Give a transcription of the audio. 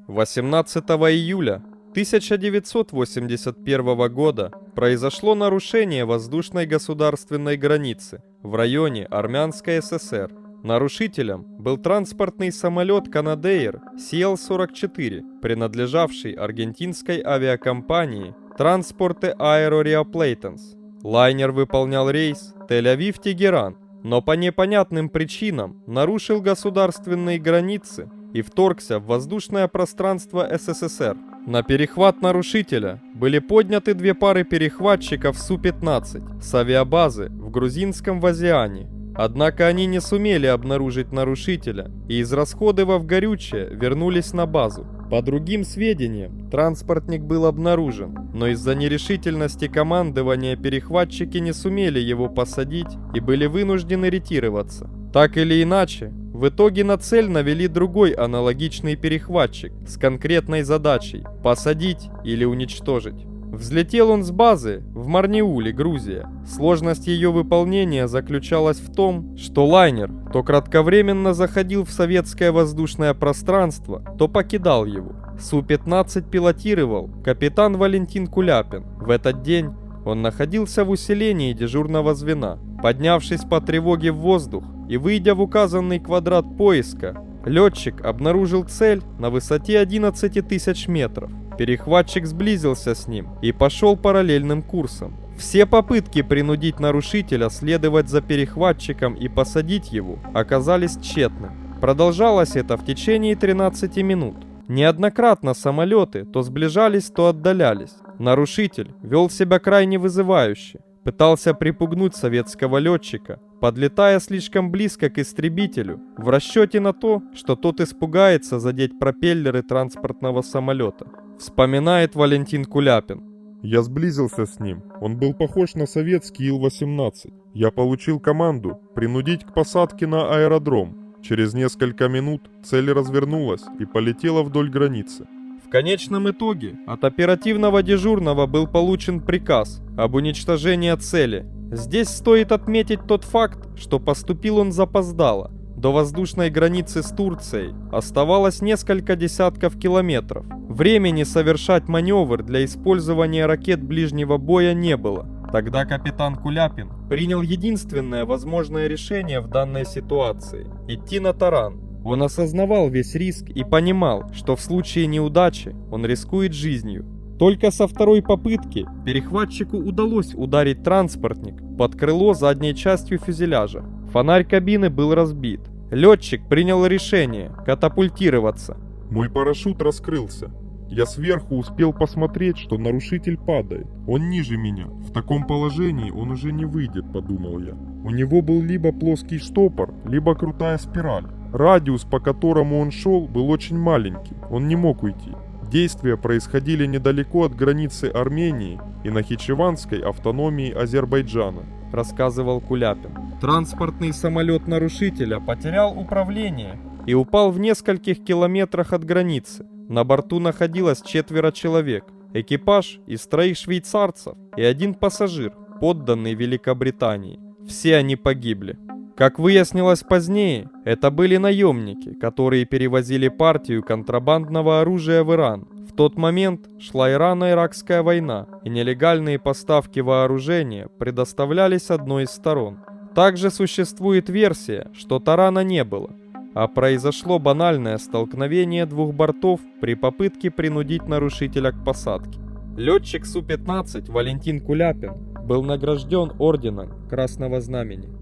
18 июля 1981 года произошло нарушение воздушной государственной границы в районе Армянской ССР. Нарушителем был транспортный самолет Canadair CL-44, принадлежавший аргентинской авиакомпании Transporte Aero Reaplaytans. Лайнер выполнял рейс Тель-Авив-Тегеран, но по непонятным причинам нарушил государственные границы и вторгся в воздушное пространство СССР. На перехват нарушителя были подняты две пары перехватчиков Су-15 с авиабазы в грузинском Вазиане. Однако они не сумели обнаружить нарушителя и, израсходовав горючее, вернулись на базу. По другим сведениям, транспортник был обнаружен, но из-за нерешительности командования перехватчики не сумели его посадить и были вынуждены ретироваться. Так или иначе, в итоге на цель навели другой аналогичный перехватчик с конкретной задачей – посадить или уничтожить. Взлетел он с базы в Марниуле, Грузия. Сложность ее выполнения заключалась в том, что лайнер то кратковременно заходил в советское воздушное пространство, то покидал его. Су-15 пилотировал капитан Валентин Куляпин. В этот день он находился в усилении дежурного звена. Поднявшись по тревоге в воздух и выйдя в указанный квадрат поиска, летчик обнаружил цель на высоте 11 тысяч метров. Перехватчик сблизился с ним и пошел параллельным курсом. Все попытки принудить нарушителя следовать за перехватчиком и посадить его оказались тщетны. Продолжалось это в течение 13 минут. Неоднократно самолеты то сближались, то отдалялись. Нарушитель вел себя крайне вызывающе. Пытался припугнуть советского летчика, подлетая слишком близко к истребителю, в расчете на то, что тот испугается задеть пропеллеры транспортного самолета. Вспоминает Валентин Куляпин. Я сблизился с ним. Он был похож на советский Ил-18. Я получил команду принудить к посадке на аэродром. Через несколько минут цель развернулась и полетела вдоль границы. В конечном итоге от оперативного дежурного был получен приказ об уничтожении цели. Здесь стоит отметить тот факт, что поступил он запоздало. До воздушной границы с Турцией оставалось несколько десятков километров. Времени совершать маневр для использования ракет ближнего боя не было. Тогда капитан Куляпин принял единственное возможное решение в данной ситуации – идти на таран. Он осознавал весь риск и понимал, что в случае неудачи он рискует жизнью. Только со второй попытки перехватчику удалось ударить транспортник под крыло задней частью фюзеляжа. Фонарь кабины был разбит. Летчик принял решение катапультироваться. Мой парашют раскрылся. Я сверху успел посмотреть, что нарушитель падает. Он ниже меня. В таком положении он уже не выйдет, подумал я. У него был либо плоский штопор, либо крутая спираль. Радиус, по которому он шел, был очень маленький. Он не мог уйти. Действия происходили недалеко от границы Армении и Нахичеванской автономии Азербайджана, рассказывал Куляпин. Транспортный самолет нарушителя потерял управление и упал в нескольких километрах от границы. На борту находилось 4 человек, экипаж из 3 швейцарцев и 1 пассажир, подданный Великобритании. Все они погибли. Как выяснилось позднее, это были наемники, которые перевозили партию контрабандного оружия в Иран. В тот момент шла Ирано-Иракская война, и нелегальные поставки вооружения предоставлялись одной из сторон. Также существует версия, что тарана не было, а произошло банальное столкновение двух бортов при попытке принудить нарушителя к посадке. Летчик Су-15 Валентин Куляпин был награжден орденом Красного Знамени.